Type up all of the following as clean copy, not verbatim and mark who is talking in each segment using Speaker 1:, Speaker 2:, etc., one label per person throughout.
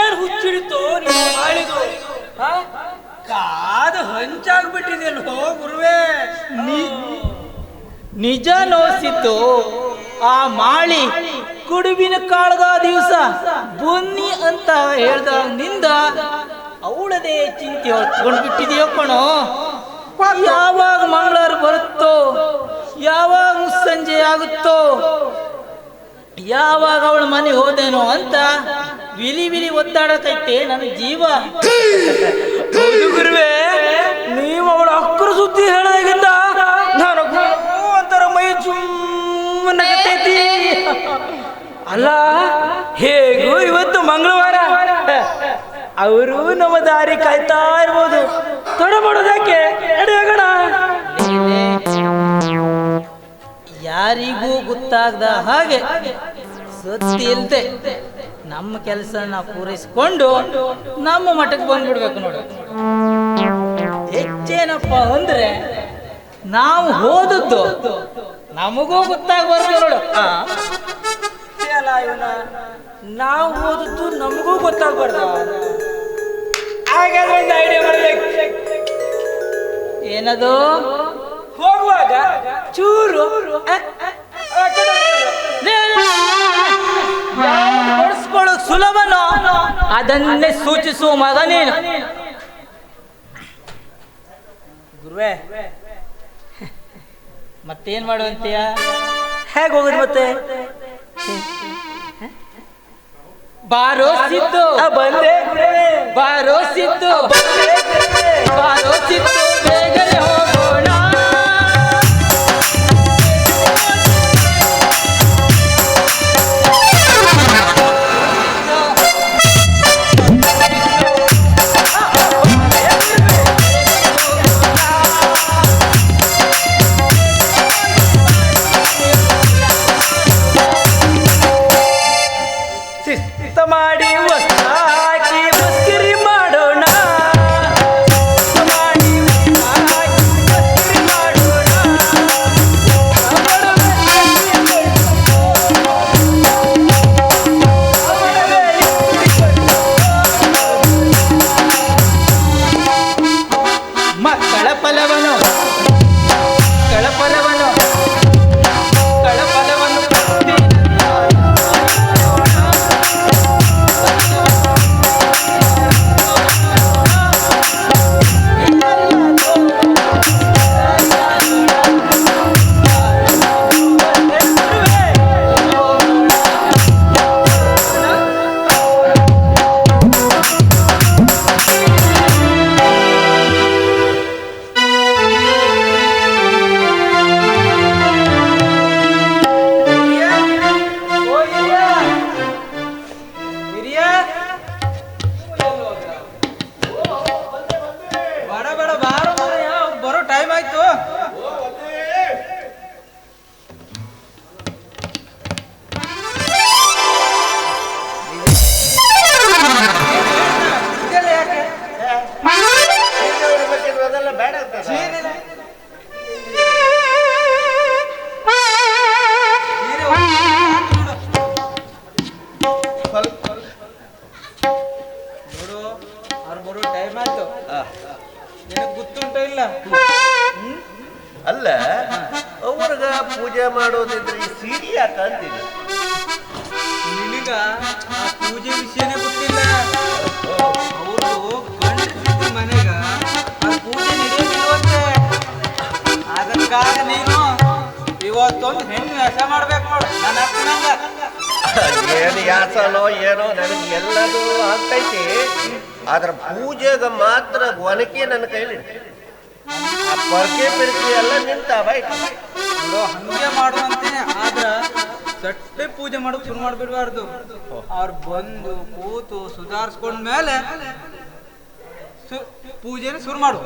Speaker 1: ಏನ್ ಹುಚ್ಚಿಡಿತು ನೀವು ಮಾಡಿದು ಕಾದ ಹಂಚಾಗ್ಬಿಟ್ಟಿದೆಯಲ್ಲೋ ಗುರುವೇ.
Speaker 2: ನಿಜ ನೋಸಿತ್ತು. ಆ ಮಾಳಿ ಕುಡುಬಿನ ಕಾಳಗ ದಿವಸ ಬನ್ನಿ ಅಂತ ಹೇಳ್ದಾಗಿನಿಂದ ಅವಳದೇ ಚಿಂತೆ ಹೊತ್ಕೊಂಡು ಬಿಟ್ಟಿದೆಯೋ ಕಣೋ. ಯಾವಾಗ ಮಂಗಳವಾರ ಬರುತ್ತೋ, ಯಾವಾಗ ಮುಸ್ಸಂಜೆ ಆಗುತ್ತೋ, ಯಾವಾಗ ಅವಳ ಮನೆ ಹೋದೇನೋ ಅಂತ ವಿಲಿ ವಿಲಿ ಒದ್ದಾಡಕೈತೆ ನನ್ನ ಜೀವ.
Speaker 1: ಗುರುವೇ, ನೀವು ಅವಳ ಅಕ್ಕರ ಸುದ್ದಿ ಹೇಳೋದಾಗಿಂದ ನಾನು ಒಂಥರ ಮೈ ಸುಮ್ಮನಾಗತೈತಿ. ಅಲ್ಲ, ಹೇಗೂ ಇವತ್ತು ಮಂಗಳವಾರ, ಅವರು ನಮ್ಮ ದಾರಿ ಕಾಯ್ತಾ ಇರ್ಬೋದು. ತಡ ಮಾಡೋದಕ್ಕೆ ನಡೆಯೋಣ.
Speaker 2: ಯಾರಿಗೂ ಗೊತ್ತಾಗದ ಹಾಗೆ ಸತ್ತಿ ಇಲ್ದೆ ನಮ್ಮ ಕೆಲಸ ನಾವು ಪೂರೈಸಿಕೊಂಡು ನಮ್ಮ ಮಠಕ್ಕೆ ಬಂದ್ಬಿಡ್ಬೇಕು ನೋಡು. ಹೆಚ್ಚೇನಪ್ಪ ಅಂದ್ರೆ ನಾವು ಹೋದದ್ದು ನಮಗೂ ಗೊತ್ತಾಗಬಾರ್ದು ನೋಡು.
Speaker 1: ನಾವು ಓದದ್ದು ನಮಗೂ ಗೊತ್ತಾಗ್ಬಾರ್ದು. ಹಾಗಾದ್ರೆ ಒಂದು ಐಡಿಯಾ ಮಾಡಬೇಕು.
Speaker 2: ಏನದು?
Speaker 1: ಹೋಗುವಾಗ ಚೂರು
Speaker 2: ಓಡಿಸ್ಕೊಳ್ಳೋಕ್ ಸುಲಭನೋ ಅದನ್ನೇ ಸೂಚಿಸುವ ಮಗ ನೀನು.
Speaker 1: ಗುರುವೇ,
Speaker 2: ಮತ್ತೇನ್ ಮಾಡುವಂತೀಯ?
Speaker 1: ಹೇಗೆ ಹೋಗುದು ಮತ್ತೆ?
Speaker 2: ಬಾರೋ ಸಿದ್ದು,
Speaker 1: ಬಂದೆ.
Speaker 2: ಬಾರೋ ಸಿದ್ದು, ಬಾರೋ ಸಿದ್ದು, ಬೇಗನೆ ಹೋಗೋಣ.
Speaker 1: ಮಾಡಿ ಹಾಕಿ ಮಸ್ಕಿರಿ ಮಾಡೋಣ.
Speaker 2: ಮಕ್ಕಳ ಫಲವನು ಕಳಫಲವನು ಕಳಫಲವನ್ನು
Speaker 3: ಅಲ್ಲ, ಅವ್ರಗ ಪೂಜೆ ಮಾಡೋದಿದ್ರೆ ಈ ಸೀಡಿ ಯಾಕ ಅಂತೀನಿ.
Speaker 1: ನಿನಗ ಆ ಪೂಜೆ ವಿಷಯನೇ ಗೊತ್ತಿಲ್ಲ. ಅವರು ಗಂಡಸಿದ್ದ ಮನೆಗ ಆ ಪೂಜೆ ನಡೆಯೋದಿಲ್ವಂತೆ. ಅದಕ್ಕಾಗ ನೀನು ಇವತ್ತೊಂದು ಹೆಣ್ಣು ವ್ಯಾಸ ಮಾಡ್ಬೇಕು ನೋಡು. ನನ್ನ ಅಪ್ಪನಂಗ
Speaker 3: ಏನು ಯಾಸನೋ ಏನೋ ನನಗೆ ಎಲ್ಲದೂ ಆಗ್ತೈತಿ. ಆದ್ರ ಪೂಜೆಗ ಮಾತ್ರ ಒನಕೆ ನನ್ನ ಕೈಲಿ ಆ ಪರ್ಕೆ ಪಿರ್ಕೆ ಎಲ್ಲ ನಿಂತಾವ.
Speaker 1: ಹಂಗೆ ಮಾಡುವಂತೇನೆ. ಆದ್ರ ಸಟ್ಟೆ ಪೂಜೆ ಮಾಡೋದು ಶುರು ಮಾಡ್ಬಿಡ್ಬಾರ್ದು. ಅವ್ರು ಬಂದು ಕೂತು ಸುಧಾರಿಸ್ಕೊಂಡ್ಮೇಲೆ ಪೂಜೆನ ಶುರು ಮಾಡು.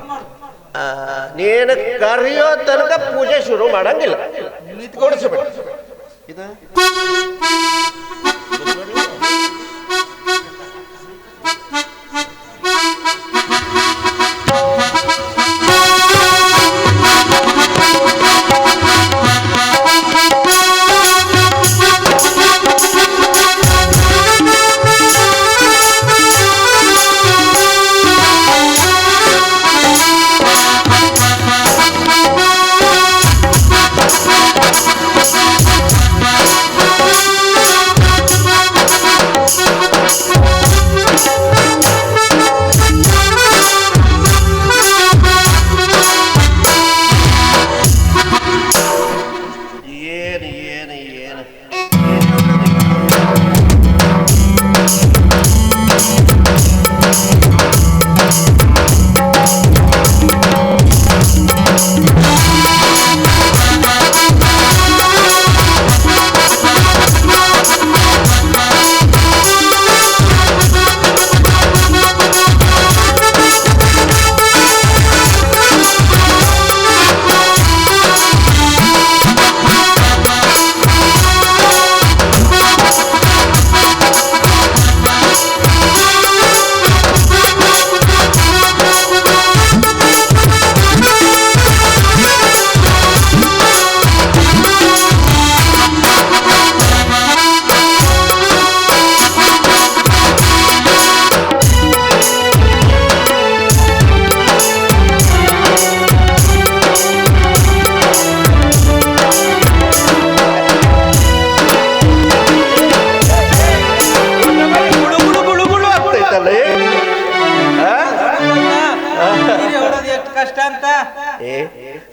Speaker 3: ನೀನು ಕರೆಯೋ ತನಕ ಪೂಜೆ ಶುರು ಮಾಡಂಗಿಲ್ಲ. ಕೊಡಿಸ್ಬಿಡ ಇದ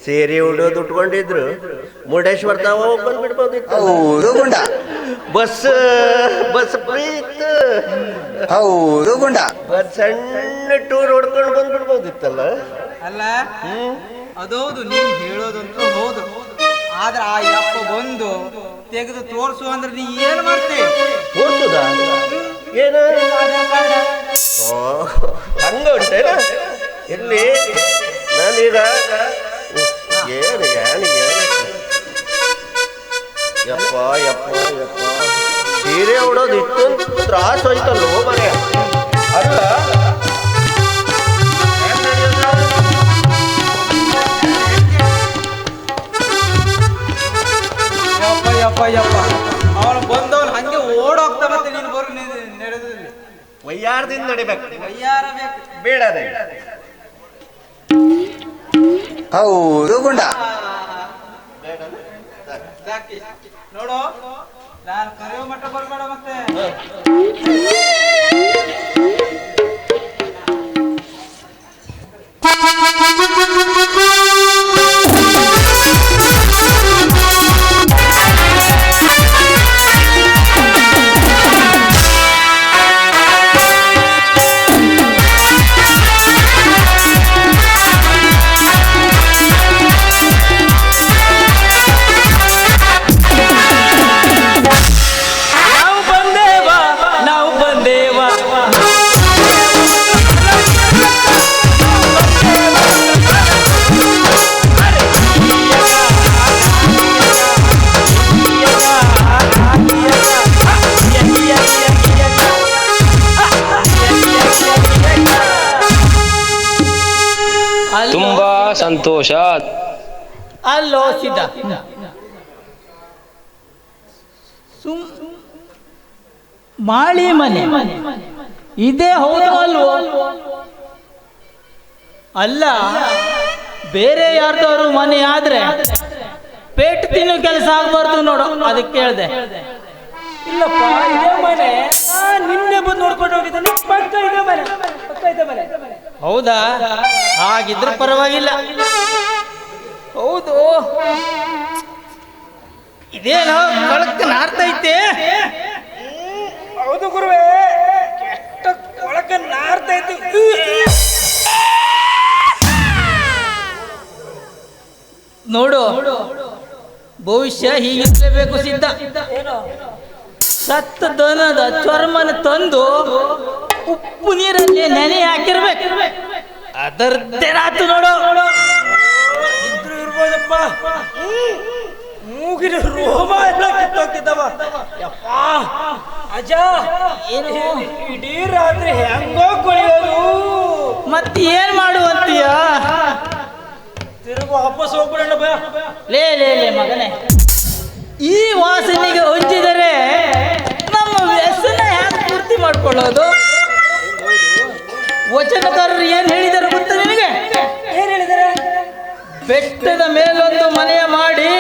Speaker 3: ಸೀರೆ ಉಡೋದು ಉಟ್ಕೊಂಡಿದ್ರು ಮುರುಡೇಶ್ವರ ತಾವ ಬಂದ್ಬಿಡ್ಬೋದಿತ್ತು.
Speaker 4: ಹೌದು ಗುಂಡ.
Speaker 3: ಬಸ್ ಬಸ್ ಪ್ರೀತ್
Speaker 4: ಹೌದು ಗುಂಡ.
Speaker 3: ಸಣ್ಣ ಟೂರ್ ಹೊಡ್ಕೊಂಡು ಬಂದ್ಬಿಡ್ಬೋದಿತ್ತಲ್ಲ.
Speaker 1: ಅಲ್ಲ ಅದೌದು, ನೀನ್ ಹೇಳೋದಂತೂ ಹೌದು. ಆದ್ರೆ ಆ ಯಪ್ಪ ಬಂದು ತೆಗೆದು ತೋರ್ಸು ಅಂದ್ರೆ ನೀ ಏನ್ ಮಾಡ್ತಿ?
Speaker 3: ತೋರ್ಸುದ ಏನ ಹಂಗ ಉಂಟೇನ? ಇಲ್ಲಿ ನಾನೀಗ ಏನು ಏನು ಯಪ್ಪ ಯಪ್ಪ ಯಪ್ಪ ಸೀರೆ ಉಡೋದು ಇಷ್ಟೊಂದು ತ್ರಾಸ ಹೋಯ್ತಲ್ಲೋ ಮನೆ. ಅಲ್ಲ
Speaker 1: ಯಪ್ಪ ಯಪ್ಪ ಯಪ್ಪ ಅವನು ಬಂದವನು ಹಂಗೆ ಓಡೋಗ್ತಾ ಮತ್ತೆ ನೀನು ಬರು ನಡೆದಿಲ್ಲ.
Speaker 3: ವಯ್ಯಾರದಿಂದ ನಡಿಬೇಕು.
Speaker 1: ವಯ್ಯಾರ ಬೇಕು
Speaker 3: ಬೇಡ
Speaker 4: ಹೌದು ಗುಂಡ.
Speaker 1: ಸಾಕಿ ನೋಡು, ನಾನು ಕರೆಯೋ ಮಟ್ಟ ಬರ್ಬೇಡ ಮತ್ತೆ.
Speaker 5: ತುಂಬಾ ಸಂತೋಷ.
Speaker 2: ಅಲ್ಲೋ ಸಿದ್ಧ, ಮಾಳಿ ಮನೆ ಇದೇ ಹೌದು ಅಲ್ವೋ? ಅಲ್ಲ, ಬೇರೆ ಯಾರ್ದವ್ರು ಮನೆ ಆದ್ರೆ ಪೇಟ್ ತಿನ್ನೋ ಕೆಲಸ ಆಗ್ಬಾರ್ದು ನೋಡು, ಅದಕ್ಕೆ ಕೇಳ್ದೆ.
Speaker 6: ಇಲ್ಲಪ್ಪ, ಇದೇ ಮನೆ. ನಿನ್ನೆ ಬಂದು ನೋಡ್ಕೊಂಡು ಹೋಗಿದ್ದಾನೆ. ಪಕ್ಕ ಇದೆ ಮನೆ, ಪಕ್ಕ ಇದೆ ಮನೆ.
Speaker 2: ಹೌದಾ? ಹಾಗಿದ್ರೆ ಪರವಾಗಿಲ್ಲ. ಹೌದು, ಇದೇನೋ ಕೊಳಕ್ಕೆ ನಾರ್ತೈತೆ.
Speaker 6: ಹೌದು ಗುರುವೇ, ಕೆಟ್ಟ ಕೊಳಕ ನಾರ್ತಾ ಇತ್ತು.
Speaker 2: ನೋಡು, ಭವಿಷ್ಯ ಹೀಗಿರ್ಲೇಬೇಕು ಸಿದ್ಧ.
Speaker 6: ಏನು?
Speaker 2: ಸತ್ತ ದನದ ಚರ್ಮನ ತಂದು ಉಪ್ಪು ನೀರಲ್ಲಿ ನೆನೆ ಹಾಕಿರ್ಬೇಕು. ಅದರದ್ದೇನಾತು ನೋಡು.
Speaker 6: ಇದ್ರು ಇರ್ಬೋದಪ್ಪ. ಮೂಗಿನ ರೋಮ ಎಲ್ಲ ಕಿತ್ತೋಗ್ತಿದ್ದವ. ಯಪ್ಪ ಅಜ್ಜ,
Speaker 2: ಏನು
Speaker 6: ಇಡೀ ರಾತ್ರಿ ಹೆಂಗೋ ಕೊಳಿಯೋದು.
Speaker 2: ಮತ್ತೆ ಏನ್ ಮಾಡುವಂತೀಯ?
Speaker 6: ತಿರುಗು ವಾಪಸ್ ಹೋಗ್ಬಿಡೋಣ ಬಾ.
Speaker 2: ಲೇ ಲೇ ಲೇ ಮಗನೇ, ಈ ವಾಸನೆಗೆ ಹೊಂಚಿದರೆ ನಮ್ಮ ವ್ಯಸನ ಹ್ಯಾಂಗ ಪೂರ್ತಿ ಮಾಡ್ಕೊಳ್ಳೋದು? ವಚನಕಾರರು ಏನ್ ಹೇಳಿದರು ಗೊತ್ತಾ ನಿನಗೆ?
Speaker 6: ಏನ್ ಹೇಳಿದಾರೆ?
Speaker 2: ಬೆಟ್ಟದ ಮೇಲೊಂದು ಮನೆಯ ಮಾಡಿ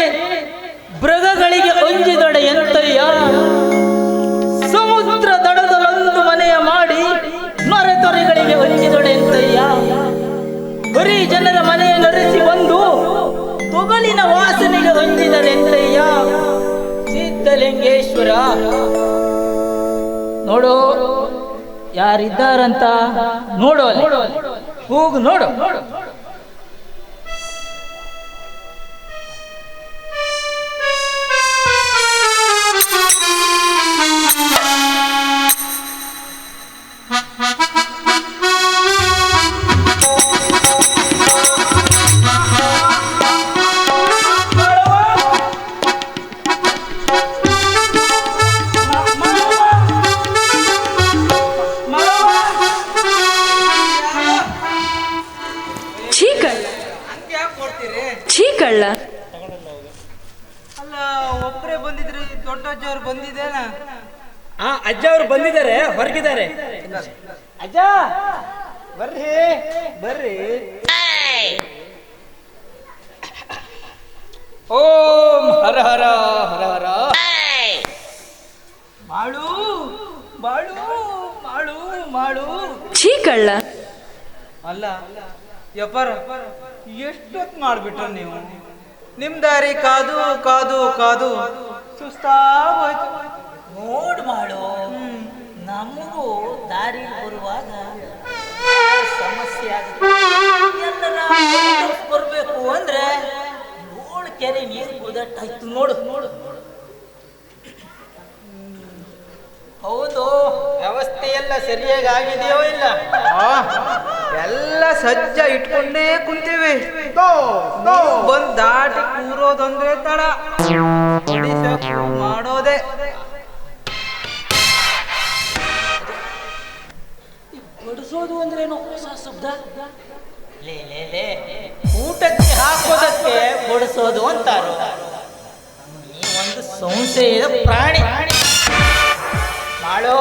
Speaker 2: ಮೃಗಗಳಿಗೆ ಹೊಂಚಿದೊಡೆ ಎಂತಯ್ಯ, ಸಮುದ್ರ ದಡದಲ್ಲೊಂದು ಮನೆಯ ಮಾಡಿ ನೊರೆ ತೊರೆಗಳಿಗೆ ಹೊಂಚಿದೊಡೆ ಎಂತಯ್ಯ, ಬರೀ ಜನರ ಮನೆಯ ನರೆಸಿ ಬಂದು ತೊಗಲಿನ ವಾಸನೆಗೆ ಹೊಂದಿದರೆ ಎಂತಯ್ಯ. ಸಿದ್ಧಲಿಂಗೇಶ್ವರ ನೋಡು, ಯಾರಿದ್ದಾರಂತ ನೋಡು, ಹೋಗು ನೋಡು.
Speaker 1: ಹಂಗೆ ಯಾಕೆ ಕೊಡ್ತೀರಿ?
Speaker 7: ಚೀಕಳ್ಳ.
Speaker 1: ಅಲ್ಲ, ಒಬ್ಬರೇ ಬಂದಿದ್ರೆ ದೊಡ್ಡ ಅಜ್ಜವ್ರು ಬಂದಿದ್ದೇನ?
Speaker 6: ಅಜ್ಜ ಅವ್ರು ಬಂದಿದ್ದಾರೆ, ಹೊರಗಿದ್ದಾರೆ. ಅಜ್ಜ ಬರ್ರಿ ಬರ್ರಿ.
Speaker 2: ಓಂ ಹರ ಹರ ಹರ ಹರ.
Speaker 1: ಮಾಡು ಮಾಡು ಮಾಡು ಮಾಡು.
Speaker 7: ಚೀಕಳ್ಳ.
Speaker 1: ಅಲ್ಲ ಯಪ್ಪರ ಎಷ್ಟೊತ್ತು ಮಾಡ್ಬಿಟ್ರ ನೀವು? ನಿಮ್ ದಾರಿ ಕಾದು ಕಾದು ಕಾದು ಸುಸ್ತಾಗೋಯ್ತು.
Speaker 2: ನೋಡ್ ಮಾಡು, ನಮಗೂ ದಾರಿ ಬರುವಾಗ ಸಮಸ್ಯೆ ಆಗುತ್ತೆ. ಎಲ್ಲರ ಬರ್ಬೇಕು ಅಂದ್ರೆ 7 ಕೆರೆ ನೀರು ಕುದಟ್ಟಾಯ್ತು. ನೋಡು ನೋಡು. ಹೌದು, ವ್ಯವಸ್ಥೆ ಎಲ್ಲ ಸರಿಯಾಗಿ ಆಗಿದೆಯೋ ಇಲ್ಲ?
Speaker 1: ಎಲ್ಲ ಸಜ್ಜ ಇಟ್ಕೊಂಡೇ ಕುಂತೀವಿ. ಬಂದ್ ದಾಟಿ ಕೂರೋದಂದ್ರೆ ತಡ, ಮಾಡೋದೆ.
Speaker 6: ಬಡಿಸೋದು ಅಂದ್ರೇನು ಹೊಸ ಶಬ್ದ?
Speaker 2: ಲೇ ಲೇ ಲೇ, ಊಟಕ್ಕೆ ಹಾಕೋದಕ್ಕೆ ಬಡಿಸೋದು ಅಂತಾರೋ? ನೀ ಒಂದು ಸಂಶಯದ ಪ್ರಾಣಿ. ಮಾಡು,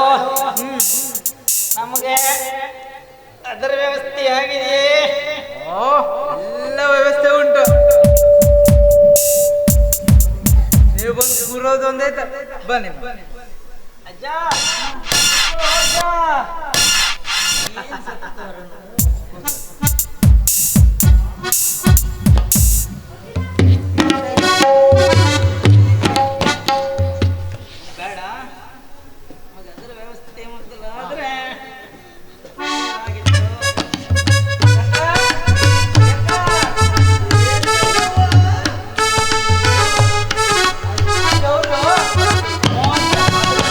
Speaker 2: ನಮಗೆ ಅದರ ವ್ಯವಸ್ಥೆ ಆಗಿದೆ.
Speaker 1: ಎಲ್ಲ ವ್ಯವಸ್ಥೆ ಉಂಟು. ನೀವು ಬಂದು ಕೂರೋದು ಒಂದೇ ಬನ್ನಿ.
Speaker 2: ಅಜ್ಜ, ಅಜ್ಜ. ಬೇಡ, ಅದರ ವ್ಯವಸ್ಥೆ ಮೊದಲ ಆದ್ರೆ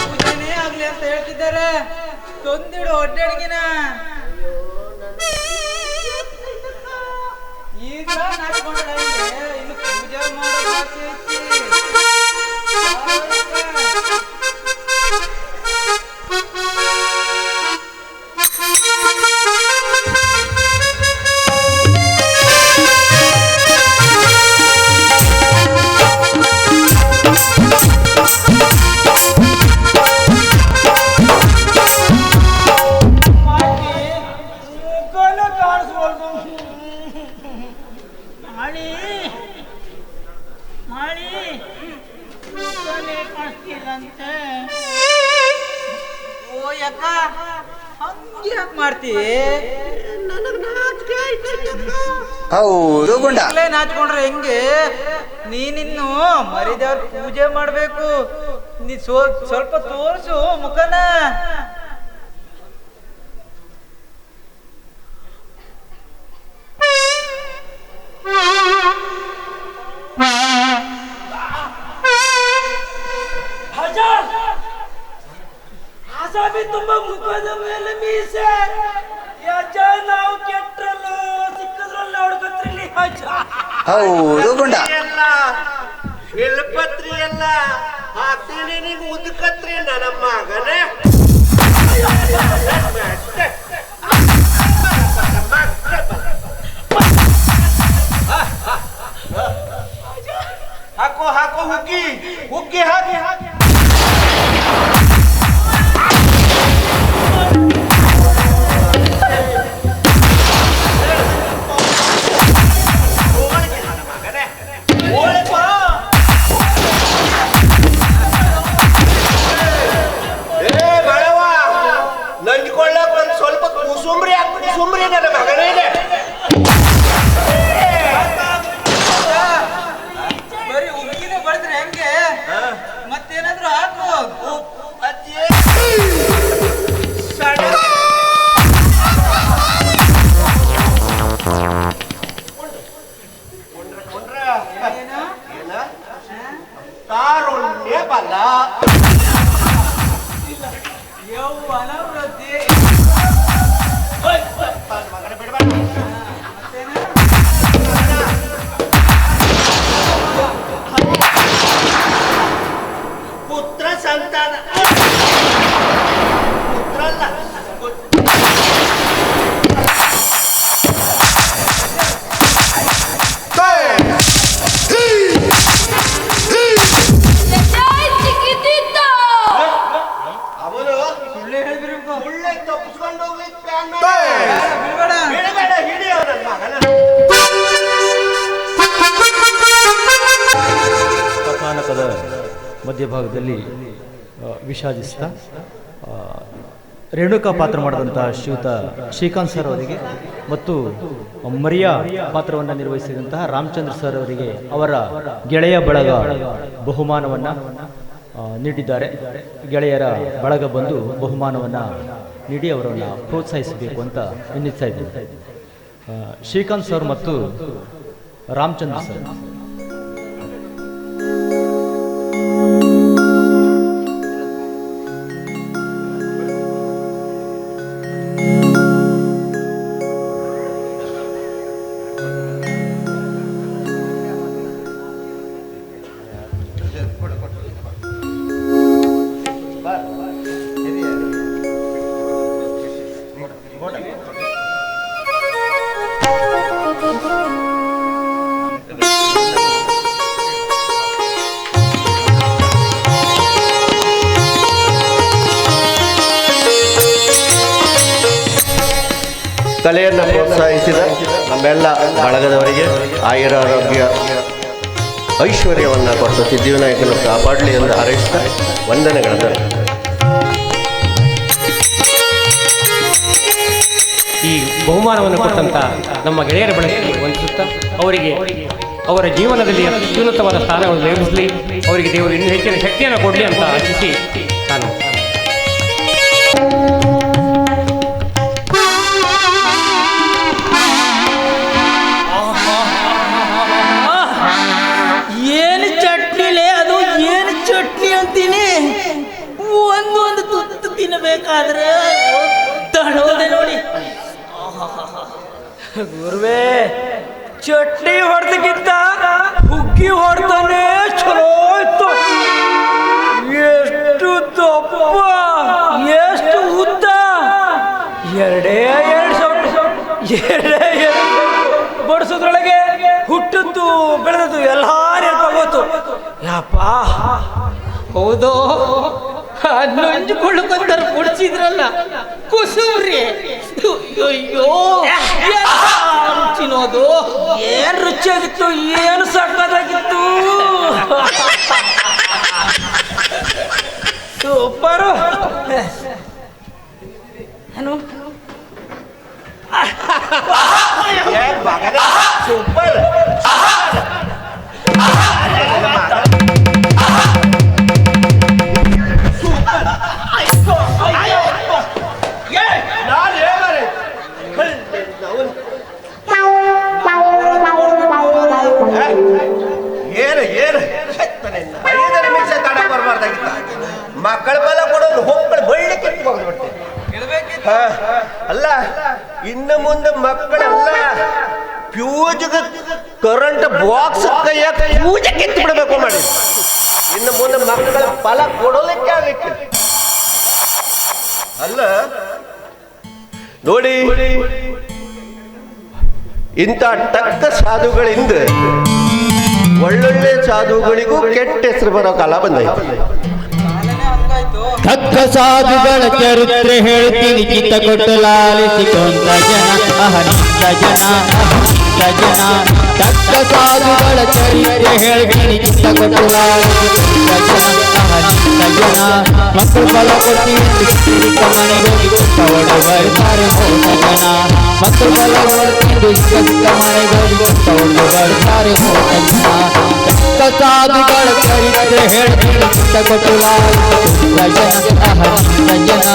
Speaker 1: ಪೂಜೆನೇ ಆಗ್ಲಿ ಅಂತ ಹೇಳ್ತಿದ್ದಾರೆ. ತೊಂದಿಡು ಒಡ್ಡಾಡಿಗೆನ. ಈಗ ನಾಚ್ಕೊಂಡ್ರೆ ಇನ್ನು ಪೂಜೆ ಮಾಡೋ ಬಾಕಿ ಐತಿ.
Speaker 2: ಮಾಡಿ ಮಾಡಿ ಕಾಣಿಸ್ತಿಲ್ಲಂತೆ.
Speaker 1: ಓ ಯಾಕ ಹಂಗೆ ಯಾಕೆ ಮಾಡ್ತಿ?
Speaker 4: ಹೌದು ಗುಂಡ.
Speaker 1: ನಾಚ್ಕೊಂಡ್ರೆ ಹೆಂಗೆ? ನೀನಿನ್ನು ಮರಿದೇವ್ರ ಪೂಜೆ ಮಾಡ್ಬೇಕು. ನೀ ಸ್ವಲ್ಪ ತೋರ್ಸು ಮುಖನ.
Speaker 6: ತುಂಬಾ ಮುಖದ ಮೇಲೆ ಮೀಸೆ. ಯಜ, ನಾವು ಕೆಟ್ರಲ್ಲೂ ಸಿಕ್ಕದ್ರಲ್ಲ ಹುಡುಗತ್ರಲ್ಲಿ.
Speaker 4: ಹೌದು ಗುಂಡ.
Speaker 3: ಶಿಲ್ಪತ್ರಿ ಎಲ್ಲ ಹಾಕ್ತೀನಿ, ನೀನು ಉದ್ಕತ್ರಿ ನನ್ನ ಮಗನೇ. ಹಾಕೋ ಹಾಕೋ, ಹುಗ್ಗಿ ಹುಗ್ಗಿ ಹಾಕಿ ಹಾಕಿ. ನಂಜ್ಕೊಳ್ಳಕ್ ಒಂದು ಸ್ವಲ್ಪ ಕುಸುಂಬ್ರಿ ಹಾಕ್ಬಿಟ್ಟು ಸುಮ್ರಿ ನನ್ನ ಮಗನೇ.
Speaker 1: ಬರೀ ಹುಡುಗಿನೇ ಬಡಿದ್ರೆ ಹೆಂಗೆ? ಮತ್ತೇನಾದ್ರೂ ಹಾಕು.
Speaker 3: ತಾರುಣ್ಯ ಬಲ
Speaker 1: ಯೌವನ ವೃದ್ಧಿ.
Speaker 3: ಮಗನ ಬಿಡಬಾರ್ದು. ಪುತ್ರ ಸಂತಾನ. ಪುತ್ರ ಅಲ್ಲ, ಅವನು
Speaker 1: ಸುಳ್ಳೆ ಹೇಳ್ಬಿರ್ಬೇಕು.
Speaker 3: ಒಳ್ಳೆ ತಪ್ಪಿಸ್ಕೊಂಡು ಹೋಗ್ಲಿಕ್ಕೆ ಪ್ಲಾನ್
Speaker 1: ಬಿಡ್ಬೇಡ.
Speaker 3: ಬಿಡಬೇಡ, ಹಿಡಿಯೋ ನನ್ನ ಮಗನ.
Speaker 5: ಕಥಾನಕದ ಮಧ್ಯಭಾಗದಲ್ಲಿ ವಿಷಾದಿಸ್ತಾ ರೇಣುಕಾ ಪಾತ್ರ ಮಾಡಿದಂಥ ಶ್ರೀಯುತ ಶ್ರೀಕಾಂತ್ ಸರ್ ಅವರಿಗೆ ಮತ್ತು ಮರಿಯಾ ಪಾತ್ರವನ್ನು ನಿರ್ವಹಿಸಿದಂತಹ ರಾಮಚಂದ್ರ ಸರ್ ಅವರಿಗೆ ಅವರ ಗೆಳೆಯ ಬಳಗ ಬಹುಮಾನವನ್ನು ನೀಡಿದ್ದಾರೆ. ಗೆಳೆಯರ ಬಳಗ ಬಂದು ಬಹುಮಾನವನ್ನು ನೀಡಿ ಅವರನ್ನು ಪ್ರೋತ್ಸಾಹಿಸಬೇಕು ಅಂತ ವಿನಂತಿಸ್ತಾ ಇದ್ದೇನೆ. ಶ್ರೀಕಾಂತ್ ಸರ್ ಮತ್ತು ರಾಮಚಂದ್ರ ಸರ್.
Speaker 3: ಕಲೆಯನ್ನು ಪ್ರೋತ್ಸಾಹಿಸಿದ ನಮ್ಮೆಲ್ಲ ಬಳಗದವರಿಗೆ ಆಯುರಾರೋಗ್ಯ ಐಶ್ವರ್ಯವನ್ನು ಕೊಟ್ಟು ಸಿದ್ಧಿವಿನಾಯಕನು ಕಾಪಾಡಲಿ ಎಂದು ಹಾರೈಸಿದ ವಂದನೆಗಳನ್ನು.
Speaker 7: ಈ ಬಹುಮಾನವನ್ನು ಕೊಟ್ಟಂತ ನಮ್ಮ ಗೆಳೆಯರ ಬಳಕೆಗೆ ವಂದಿಸುತ್ತಾ ಅವರಿಗೆ ಅವರ ಜೀವನದಲ್ಲಿ ಅತ್ಯುನ್ನತವಾದ ಸ್ಥಾನವನ್ನು ನಿರ್ಮಿಸಲಿ, ಅವರಿಗೆ ದೇವರು ಇನ್ನೂ ಹೆಚ್ಚಿನ ಶಕ್ತಿಯನ್ನು ಕೊಡಲಿ ಅಂತ ಆಶಿಸಿ ನಾನು
Speaker 2: ಏನು ಚಟ್ನಿಲೇ ಅದು, ಏನು ಚಟ್ನಿ ಅಂತೀನಿ. ಒಂದು ತುತ್ತು ತಿನ್ನಬೇಕಾದ್ರೆ ಒತ್ತಡೋದೆ ನೋಡಿ.
Speaker 6: ಗುರುವೇ, ಚಟ್ನಿ ಹೊಡೆದಕ್ಕಿಂತ ಹುಗ್ಗಿ ಹೊಡ್ತಾನೆ ಚಲೋ ಇತ್ತು. ಎಷ್ಟು ದಪ್ಪ, ಎಷ್ಟು ಉದ್ದ, ಎರಡೇ ಬಡಿಸೋದ್ರೊಳಗೆ ಹುಟ್ಟದ್ದು ಬೆಳೆದದ್ದು ಎಲ್ಲ ನೆನಪಾಗೋತು. ಯಪ್ಪ,
Speaker 2: ಹೌದು, ನಂಜುಕೊಳ್ಳುಕೊಂತಾರೆ ಕುಡಿಸಿದ್ರಲ್ಲ ಕುಸುಮ್ರಿ. ಅಯ್ಯೋ ರುಚಿನೋದು,
Speaker 6: ಏನ್ ರುಚಿಯಾಗಿತ್ತು, ಏನು ಸಕ್ಕತ್ತಾಗಿತ್ತು. ಸೂಪರು. ಏನು
Speaker 3: ಸೂಪರ್. ಏನು ಏನು 5 ನಿಮಿಷ ತಡ ಬರಬಾರ್ದಾಗಿತ್ತ. ಮಕ್ಕಳ ಬಲ ಕೊಡೋದು ಹೋಗ್ಗಳು ಬಳ್ಳಿಕ್ಕೆ ಹೋಗ್ಬಿಡ್ತೀನಿ. ಅಲ್ಲ, ಇನ್ನು ಮುಂದೆ ಮಕ್ಕಳೆಲ್ಲ ಫ್ಯೂಜ್ಗೆ ಕರೆಂಟ್ ಬಾಕ್ಸ್ ಕೈಯಾಗ ಫ್ಯೂಜ್ ಕಿತ್ತು ಬಿಡಬೇಕು ಮಾಡಿ. ಇನ್ನು ಮುಂದೆ ಮಕ್ಕಳ ಫಲ ಕೊಡೋದಕ್ಕೆ ಆಗಕ್ಕೆ ಅಲ್ಲ. ನೋಡಿ, ಇಂಥ ಟಕ್ಕ ಸಾಧುಗಳಿಂದ ಒಳ್ಳೊಳ್ಳೆ ಸಾಧುಗಳಿಗೂ ಕೆಟ್ಟ ಹೆಸರು ಬರೋ ಕಾಲ ಬಂದೈತೆ.
Speaker 8: ತಕ್ಕ ಸಾಧುಗಳ ಚರಿತ್ರೆ ಹೇಳ್ತೀನಿ, ಚಿತ್ತ ಕೊಟ್ಟು ಲಾಲಿಸಿಕೊಂಡ ಜನ ಅಹನಿಂದ ಜನ ಜನ. ತಕ್ಕ ಸಾಧುಗಳ ಚರಿತ್ರೆ ಹೇಳ್ತೀನಿ, ಚಿತ್ತ ಕೊಟ್ಟು ಲಾಲಿಸಿಕೊಂಡ ಜನ ಅಹನಿಂದ ಜನ. ಮಕ್ಕಳು ಫಲ ಕೊಟ್ಟು ಮನೆಗೆ ಒಡ ಬರ್ತಾರೆ ಹೋದ ಜನ. ಮಕ್ಕಳು ಫಲ ಕೊಡ್ತಿದ್ದು ಮನೆಗೆ ಒಡ ಬರ್ತಾರೆ ಹೋದ ಜನ. ತಕ್ಕ ಸಾಧುಗಳ ಚರಿತ್ರೆ ಹೇಳ್ತೀನಿ, ಚಿತ್ತ ಕೊಟ್ಟು ಲಾಲಿಸಿಕೊಂಡ ಜನ ಅಹನಿಂದ ಜನ.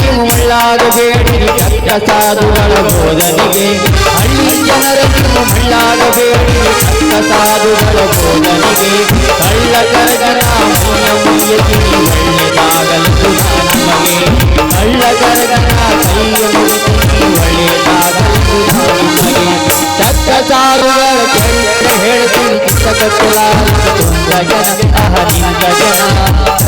Speaker 8: ನೀವು ಮಳ್ಳಾಗಬೇಡಿ ತಕ್ಕ ಸಾಧುಗಳ ಬೋಧನೆಗೆ. ಹಳ್ಳಿ ಜನರ ನೀವು ಮಳ್ಳಾಗಬೇಡಿ ತಕ್ಕ ಸಾಧುಗಳ ಬೋಧನೆಗೆ. ಕಳ್ಳ ಕರಗನ ಮುಯ್ಯ ತಿಳಿ ಒಳ್ಳೆದಾಗಲು ನಮಗೆ. ಕಳ್ಳ ಕರಗನ ಕೈಯ ಮುಗಿಸಿ ಒಳ್ಳೆದಾಗಲು ನಮಗೆ. ತಕ್ಕ ಸಾಧುಗಳ ಚರಿತ್ರೆ ಹೇಳ್ತೀನಿ, ಚಿತ್ತ ಕೊಟ್ಟಲಾಲಿಸಿಕೊಂಡ ಜನ ಅಹನಿಂದ ಜನ.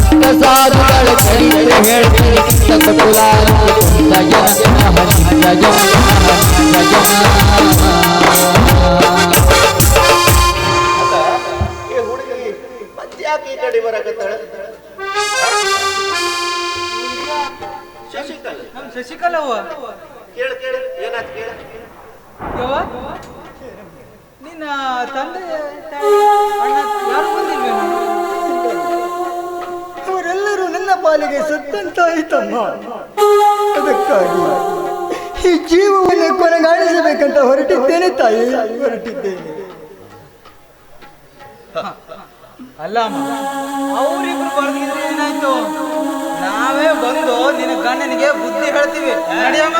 Speaker 8: ತಕ್ಕ ಸಾಧುಗಳ ಚರಿತ್ರೆ ಹೇಳ್ತೀನಿ, ಚಿತ್ತ ಕೊಟ್ಟಲಾಲಿಸಿಕೊಂಡ ಜನ ಅಹನಿಂದ ಜನ ಅಹನಿಂದ ಜನ.
Speaker 3: ಹುಡುಗಿ ಮತ್ತ್ಯಾಕೆ ಈ ಕಡೆ ಬರಕತ್ತಾಳ?
Speaker 1: ಶಶಿಕಲಾ
Speaker 3: ಕೇಳು ಕೇಳು ಏನಾಯ್ತು ಕೇಳು.
Speaker 1: ಯವ್ವ, ನಿನ್ನ ತಂದೆ ತಾಯಿ, ಅಣ್ಣ ಯಾರು ಬಂದಿಲ್ವೇನು?
Speaker 9: ಅವರೆಲ್ಲರೂ ನನ್ನ ಪಾಲಿಗೆ ಸತ್ತಂತಾಯಿತಮ್ಮ. ಅದಕ್ಕಾಗಿ ಈ ಜೀವವನ್ನು ಕೊನೆಗಾಣಿಸಬೇಕಂತ ಹೊರಟಿದ್ದೇನೆ ತಾಯಿ, ಹೊರಟಿದ್ದೇನೆ.
Speaker 1: ಅಲ್ಲ ಅಮ್ಮ, ಅವರಿಬ್ರು ಬರ್ದಿದ್ರೆ ಏನಾಯ್ತು? ನಾವೇ ಬಂದು ನಿನ್ನ ಗಂಡನಿಗೆ ಬುದ್ಧಿ ಹೇಳ್ತೀವಿ. ನಡಿಯಮ್ಮ.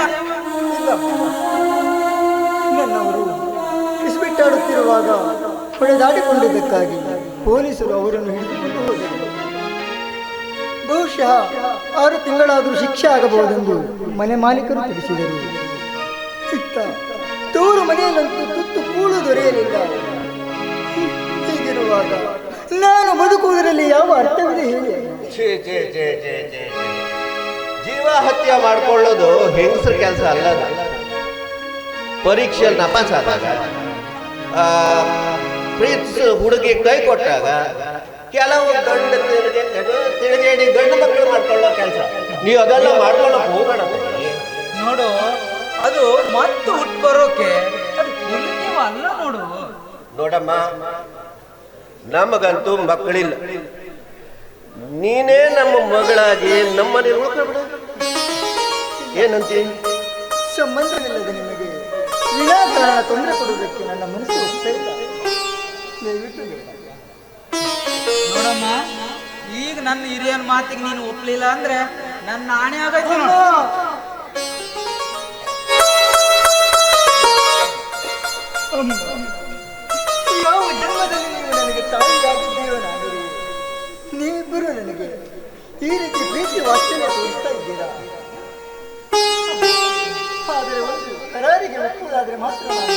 Speaker 9: ನನ್ನವರು ಇಸ್ಬಿಟ್ಟಾಡುತ್ತಿರುವಾಗ ಹೊಡೆದಾಡಿಕೊಂಡಿದ್ದಕ್ಕಾಗಿ ಪೊಲೀಸರು ಅವರನ್ನು ಹಿಡಿದುಕೊಂಡು ಹೋದರು. ಬಹುಶಃ 6 ತಿಂಗಳಾದರೂ ಶಿಕ್ಷೆ ಆಗಬಹುದೆಂದು ಮನೆ ಮಾಲೀಕರು ತಿಳಿಸಿದರು. ಇತ್ತ ತವರು ಮನೆಯಲ್ಲಂತೂ ತುತ್ತು ಕೂಳು ದೊರೆಯಲಿಲ್ಲ. ಹೀಗಿರುವಾಗ ನಾನು ಬದುಕುವುದರಲ್ಲಿ ಯಾವ ಅರ್ಥವಿದೆ ಹೇಳಿ?
Speaker 3: ಛೇ ಛೇ ಛೇ ಛೇ ಛೇ ಛೇ. ಜೀವ ಹತ್ಯೆ ಮಾಡ್ಕೊಳ್ಳೋದು ಹೆಂಗಸರ ಕೆಲಸ ಅಲ್ಲದ. ಪರೀಕ್ಷೆಯಲ್ಲಿ ನಪಾಸ್ ಆದಾಗ, ಪ್ರೀತಿಸ ಹುಡುಗಿ ಕೈ ಕೊಟ್ಟಾಗ ಕೆಲವು ತಿಳಿಗೇಡಿ ಗಂಡು ಮಕ್ಕಳು ಮಾಡ್ಕೊಳ್ಳೋ ಕೆಲಸ. ನೀವು ಅದೆಲ್ಲ ಮಾಡ್ಕೊಳ್ಳೋಕೆ ಹೋಗೋಣ.
Speaker 1: ನೋಡು, ಅದು ಮತ್ತೆ ಹುಟ್ಟು ಬರೋಕೆ ಅದು ಪುಣ್ಯವ ಅಲ್ಲ ನೋಡು.
Speaker 3: ನೋಡಮ್ಮ, ನಮಗಂತೂ ಮಕ್ಕಳಿಲ್ಲ. ನೀನೇ ನಮ್ಮ ಮಗಳಾಗಿ ನಮ್ಮನೆ ಉಳ್ಕೊಬಿಡ. ಏನಂತೀನಿ?
Speaker 9: ಸಂಬಂಧವಿಲ್ಲದ ನಿಮಗೆ ವಿನಾಕಾರಣ ತೊಂದರೆ ಕೊಡುವುದಕ್ಕೆ ನನ್ನ ಮನಸ್ಸು ಒಪ್ತಾ ಇಲ್ಲ. ದಯವಿಟ್ಟು
Speaker 1: ನೋಡಮ್ಮ, ಈಗ ನನ್ನ ಹಿರಿಯನ ಮಾತಿಗೆ ನೀನು ಒಪ್ಲಿಲ್ಲ ಅಂದ್ರೆ ನನ್ನ ಆಣೆ ಆಗೈತೆ.
Speaker 9: ಅಮ್ಮ, ಯಾವ ಜನ್ಮದಲ್ಲಿ ನೀವು ನನಗೆ ತಾಯಿಯಾಗಿದ್ದೀಯೋ ನಾನಿರಿ. ನೀವಿಬ್ಬರು ನನಗೆ ಈ ರೀತಿ ಪ್ರೀತಿ ವಾತ್ಸಲ್ಯ ತೋರಿಸ್ತಾ ಇದ್ದೀರಾ. ಆದರೆ ಒಂದು ಕರಾರಿಗೆ ಒಪ್ಪುವುದಾದ್ರೆ ಮಾತ್ರ ನಾನು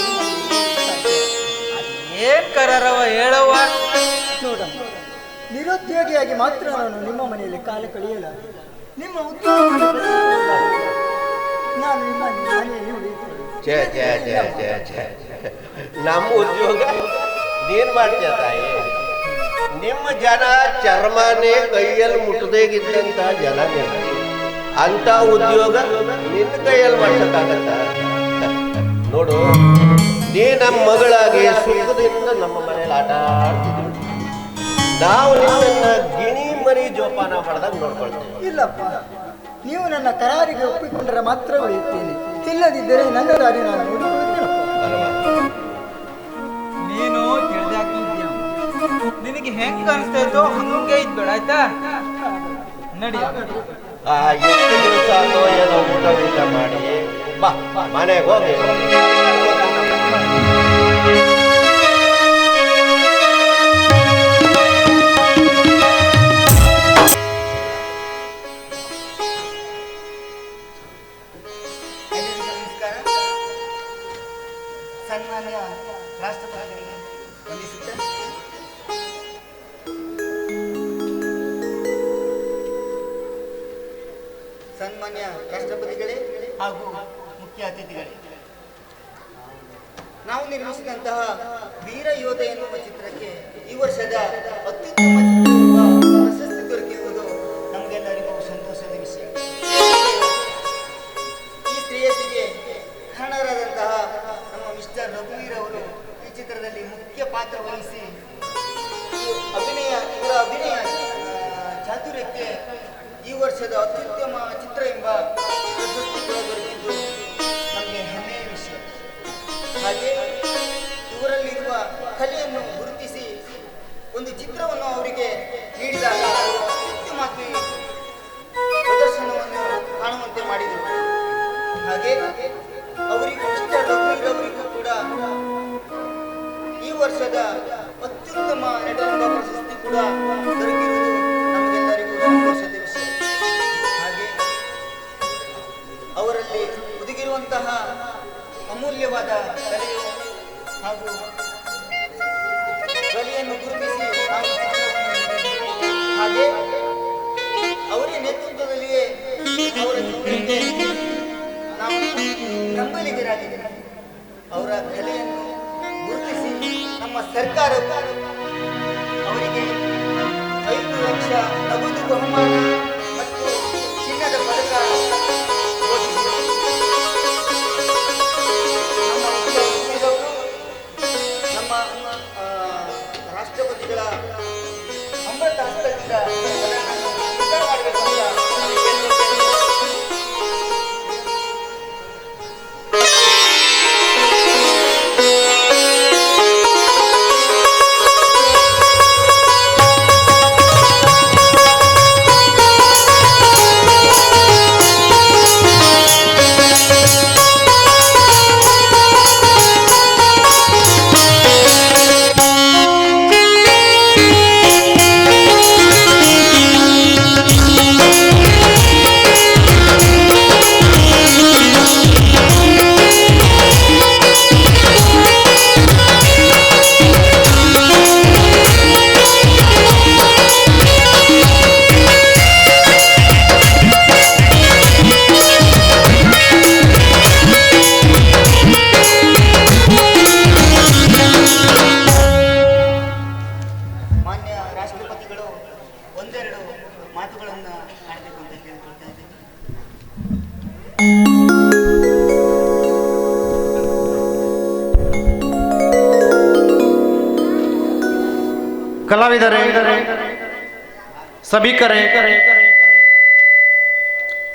Speaker 1: ಏನ್ ಕರರವ ಹೇಳವ್ವ.
Speaker 9: ನೋಡಮ್ಮ, ನಿರುದ್ಯೋಗಿಯಾಗಿ ಮಾತ್ರ ನಾನು ನಿಮ್ಮ ಮನೆಯಲ್ಲಿ ಕಾಲ ಕಳೆಯಲಾರೆ. ನಿಮ್ಮ ಉದ್ಯೋಗವನ್ನು ನಾನು ನಿಮ್ಮ ಮನೆಯಲ್ಲಿ ಉಳಿಯುತ್ತೇನೆ.
Speaker 3: ಛೇ ಛೇ ಛೇ ಛೇ ಛೇ. ನಮ್ಮ ಉದ್ಯೋಗ ನೀನ್ ಮಾಡ್ತೀಯ ತಾಯಿ. ನಿಮ್ಮ ಜನ ಚರ್ಮನೇ ಕೈಯಲ್ಲಿ ಮುಟ್ಟದೇಗಿದ್ದಂತ ಜನ ನೀವು. ಅಂತ ಉದ್ಯೋಗ ನಿನ್ನ ಕೈಯಲ್ಲಿ ಮಾಡ್ಸಕ್ಕಾಗತ್ತ? ನೋಡು, ನೀ ನಮ್ಮ ಮಗಳಾಗಿ ಸುಖದಿಂದ ನಮ್ಮ ಮನೇಲಿ ಆಟ ಆಡ್ತಿದ್ವಿ. ನಾವು ನಿಮ್ಮನ್ನ ಗಿಣಿ ಮರಿ ಜೋಪಾನ ಮಾಡ್ದಾಗ ನೋಡ್ಕೊಳ್ತೀವಿ.
Speaker 9: ಇಲ್ಲಪ್ಪ, ನೀವು ನನ್ನ ಕರಾರಿಗೆ ಒಪ್ಪಿಕೊಂಡರೆ ಮಾತ್ರ ಉಳಿಯುತ್ತೇನೆ. ಇಲ್ಲದಿದ್ದರೆ ನನ್ನ ದಾರಿ ನಾನು ನೋಡಿಕೊಳ್ಳುತ್ತೇನಪ್ಪ.
Speaker 1: ನೀನು ತಿಳಿದಾಕಿದ್ಯಾ, ನಿನಗೆ ಹೆಂಗ್ ಅನಿಸ್ತಾಯ್ತೋ ಹಂಗೆ ಇದ್ಬೇಡ, ಆಯ್ತಾ? ನಡಿ.
Speaker 3: ಎಷ್ಟು ದಿವಸ ಆದೋ ಏನೋ ಊಟ ಮಾಡಿ ಬಾ ಮನೆಗೆ ಹೋಗಿ.
Speaker 9: ಸನ್ಮಾನ್ಯ ರಾಷ್ಟ್ರಪತಿಗಳಿಗೆ ವಂದಿಸುತ್ತೆ. ಸನ್ಮಾನ್ಯ ರಾಷ್ಟ್ರಪತಿಗಳೇ ಹಾಗೂ ಮುಖ್ಯ ಅತಿಥಿಗಳೇ, ನಾವು ನಿರ್ಮಿಸಿದಂತಹ ವೀರ ಯೋಧ ಎನ್ನುವ ಚಿತ್ರಕ್ಕೆ ಈ ವರ್ಷದ ಅತ್ಯುತ್ತಮ ಚಿತ್ರ ಎಂಬ ಪ್ರಶಸ್ತಿ ದೊರಕಿರುವುದು ನಮಗೆಲ್ಲರಿಗೂ ಸಂತೋಷದ ವಿಷಯ. ಈ ಶ್ರೇಯಸ್ಸಿಗೆ ಕಾರಣರಾದಂತಹ ನಮ್ಮ ಮಿಸ್ಟರ್ ರಘುವೀರ್ ಅವರು ಈ ಚಿತ್ರದಲ್ಲಿ ಮುಖ್ಯ ಪಾತ್ರ ವಹಿಸಿ ಇವರ ಅಭಿನಯ ಚಾತುರ್ಯಕ್ಕೆ ಈ ವರ್ಷದ ಅತ್ಯುತ್ತಮ ಚಿತ್ರ ಎಂಬ ಪ್ರಶಸ್ತಿ ದೊರಕಿದ್ದು ನಮಗೆ ಹೆಮ್ಮೆಯ ವಿಷಯ. ಹಾಗೆ ಇವರಲ್ಲಿರುವ ಕಲೆಯನ್ನು ಗುರುತಿಸಿ ಒಂದು ಚಿತ್ರವನ್ನು ಅವರಿಗೆ ನೀಡಿದಾಗ ಅತ್ಯುತ್ತಮವಾಗಿ ಪ್ರದರ್ಶನವನ್ನು ಕಾಣುವಂತೆ ಮಾಡಿದರು. ಹಾಗೆ ಅವರಿಗೂ ಮಿಸ್ಟರ್ ರಘುವೀರ್ ಅವರಿಗೂ ಕೂಡ ಈ ವರ್ಷದ ಅತ್ಯುತ್ತಮ ನಟನೆಂಬ ಪ್ರಶಸ್ತಿ ಕೂಡ ದೊರಕಿರುವುದು ನಮಗೆಲ್ಲರಿಗೂ ಸಂತೋಷದ ವಿಷಯ. ಹಾಗೆ ಅವರಲ್ಲಿ ಒದಗಿರುವಂತಹ ಅಮೂಲ್ಯವಾದ ಕಲೆಯು ಹಾಗೂ ಕಲೆಯನ್ನು ಗುರುತಿಸಿ ನಾವು ಹಾಗೆ ಅವರ ನೇತೃತ್ವದಲ್ಲಿಯೇ ಅವರ ಚಿತ್ರಕ್ಕೆ ನಾವು ನಂಬಲಿಗರಾಗಿದ್ದೇವೆ. ಅವರ ಕಲೆಯನ್ನು ಗುರುತಿಸಿ ನಮ್ಮ ಸರ್ಕಾರವು ಅವರಿಗೆ 5 ಲಕ್ಷ ನಗದು ಬಹುಮಾನ ಮತ್ತು ಚಿನ್ನದ ಪದಕ ಘೋಷಿಸಿದೆ.
Speaker 10: ಕಲಾವಿದರೇ, ಸಭಿಕರೇ,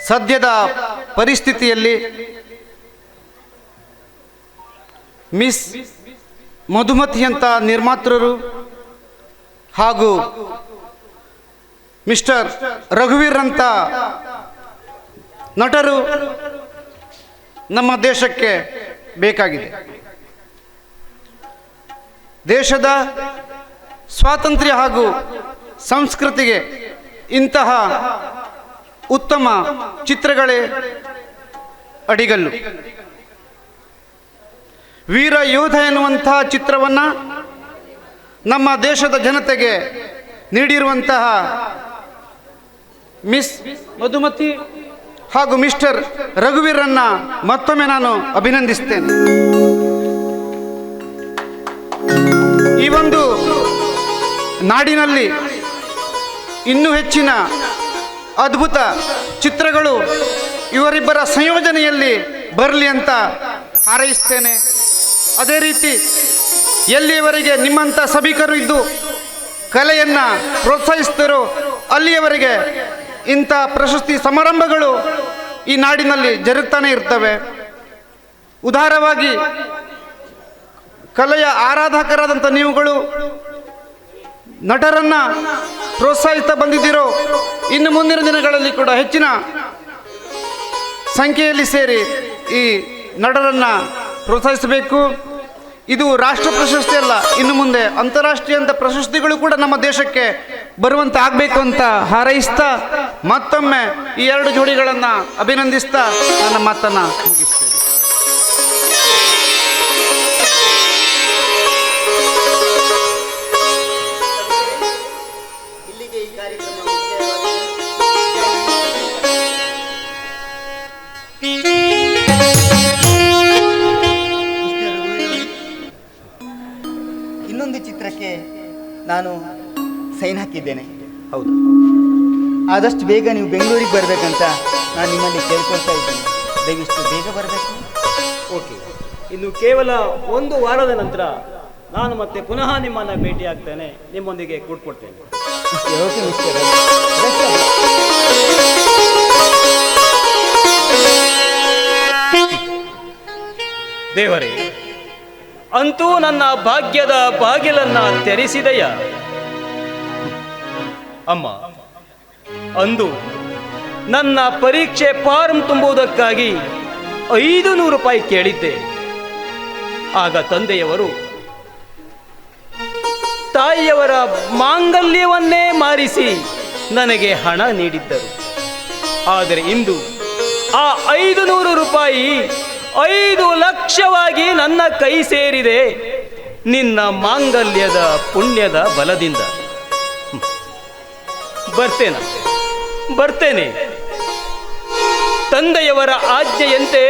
Speaker 10: ಸದ್ಯದ ಪರಿಸ್ಥಿತಿಯಲ್ಲಿ ಮಿಸ್ ಮಧುಮತಿಯಂಥ ನಿರ್ಮಾತೃರು ಹಾಗೂ ಮಿಸ್ಟರ್ ರಘುವೀರ್ ಅಂತ ನಟರು ನಮ್ಮ ದೇಶಕ್ಕೆ ಬೇಕಾಗಿದೆ. ದೇಶದ ಸ್ವಾತಂತ್ರ್ಯ ಹಾಗೂ ಸಂಸ್ಕೃತಿಗೆ ಇಂತಹ ಉತ್ತಮ ಚಿತ್ರಗಳೇ ಅಡಿಗಲ್ಲು. ವೀರ ಯೋಧ ಎನ್ನುವಂತಹ ಚಿತ್ರವನ್ನು ನಮ್ಮ ದೇಶದ ಜನತೆಗೆ ನೀಡಿರುವಂತಹ ಮಿಸ್ ಮಧುಮತಿ ಹಾಗೂ ಮಿಸ್ಟರ್ ರಘುವೀರನ್ನ ಮತ್ತೊಮ್ಮೆ ನಾನು ಅಭಿನಂದಿಸ್ತೇನೆ. ಈ ಒಂದು ನಾಡಿನಲ್ಲಿ ಇನ್ನೂ ಹೆಚ್ಚಿನ ಅದ್ಭುತ ಚಿತ್ರಗಳು ಇವರಿಬ್ಬರ ಸಂಯೋಜನೆಯಲ್ಲಿ ಬರಲಿ ಅಂತ ಹಾರೈಸ್ತೇನೆ. ಅದೇ ರೀತಿ ಎಲ್ಲಿಯವರೆಗೆ ನಿಮ್ಮಂಥ ಸಭಿಕರು ಇದ್ದು ಕಲೆಯನ್ನು ಪ್ರೋತ್ಸಾಹಿಸ್ತಾರೋ ಅಲ್ಲಿಯವರೆಗೆ ಇಂಥ ಪ್ರಶಸ್ತಿ ಸಮಾರಂಭಗಳು ಈ ನಾಡಿನಲ್ಲಿ ಜರುಗ್ತಾನೆ ಇರ್ತವೆ. ಉದಾರವಾಗಿ ಕಲೆಯ ಆರಾಧಕರಾದಂಥ ನೀವುಗಳು ನಟರನ್ನ ಪ್ರೋತ್ಸಾಹಿಸ್ತಾ ಬಂದಿದ್ದೀರೋ, ಇನ್ನು ಮುಂದಿನ ದಿನಗಳಲ್ಲಿ ಕೂಡ ಹೆಚ್ಚಿನ ಸಂಖ್ಯೆಯಲ್ಲಿ ಸೇರಿ ಈ ನಟರನ್ನ ಪ್ರೋತ್ಸಾಹಿಸಬೇಕು. ಇದು ರಾಷ್ಟ್ರ ಪ್ರಶಸ್ತಿ ಅಲ್ಲ, ಇನ್ನು ಮುಂದೆ ಅಂತಾರಾಷ್ಟ್ರೀಯ ಪ್ರಶಸ್ತಿಗಳು ಕೂಡ ನಮ್ಮ ದೇಶಕ್ಕೆ ಬರುವಂತೆ ಆಗಬೇಕು ಅಂತ ಹಾರೈಸ್ತಾ ಮತ್ತೊಮ್ಮೆ ಈ ಎರಡು ಜೋಡಿಗಳನ್ನು ಅಭಿನಂದಿಸ್ತಾ ನನ್ನ ಮಾತನ್ನು ಮುಗಿಸ್ತೇನೆ.
Speaker 9: ಇಲ್ಲಿಗೆ ಈ ಕಾರ್ಯಕ್ರಮ ಇನ್ನೊಂದು ಚಿತ್ರಕ್ಕೆ ನಾನು ಸೈನ್ ಹಾಕಿದ್ದೇನೆ.
Speaker 10: ಹೌದು,
Speaker 9: ಆದಷ್ಟು ಬೇಗ ನೀವು ಬೆಂಗಳೂರಿಗೆ ಬರಬೇಕಂತ ನಾನು ನಿಮ್ಮಲ್ಲಿ ಕೇಳ್ಕೊಳ್ತಾ ಇದ್ದೇನೆ. ದಯವಿಟ್ಟು ಬೇಗ ಬರಬೇಕು.
Speaker 6: ಓಕೆ, ಇನ್ನು ಕೇವಲ ಒಂದು ವಾರದ ನಂತರ ನಾನು ಮತ್ತೆ ಪುನಃ ನಿಮ್ಮನ್ನು ಭೇಟಿ ಆಗ್ತೇನೆ, ನಿಮ್ಮೊಂದಿಗೆ ಕೂಡ್ಕೊಡ್ತೇನೆ.
Speaker 9: Okay mister.
Speaker 6: ದೇವರೇ, ಅಂತೂ ನನ್ನ ಭಾಗ್ಯದ ಬಾಗಿಲನ್ನ ತೆರೆಸಿದೆಯ ಅಮ್ಮ. ಅಂದು ನನ್ನ ಪರೀಕ್ಷೆ ಫಾರ್ಮ್ ತುಂಬುವುದಕ್ಕಾಗಿ 500 ರೂಪಾಯಿ ಕೇಳಿದ್ದೆ. ಆಗ ತಂದೆಯವರು ತಾಯಿಯವರ ಮಾಂಗಲ್ಯವನ್ನೇ ಮಾರಿಸಿ ನನಗೆ ಹಣ ನೀಡಿದ್ದರು. ಆದರೆ ಇಂದು ಆ 500 ರೂಪಾಯಿ 5 ಲಕ್ಷವಾಗಿ ನನ್ನ ಕೈ ಸೇರಿದೆ, ನಿನ್ನ ಮಾಂಗಲ್ಯದ ಪುಣ್ಯದ ಬಲದಿಂದ. ಬರ್ತೇನೆ. ತಂದೆಯವರ ಆಜ್ಞೆಯಂತೆ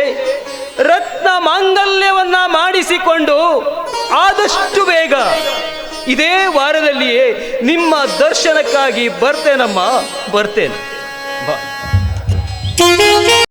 Speaker 6: ರತ್ನ ಮಾಂಗಲ್ಯವನ್ನ ಮಾಡಿಸಿಕೊಂಡು ಆದಷ್ಟು ಬೇಗ ಇದೇ ವಾರದಲ್ಲಿಯೇ ನಿಮ್ಮ ದರ್ಶನಕ್ಕಾಗಿ ಬರ್ತೇನಮ್ಮ, ಬರ್ತೇನೆ. ಬಾ.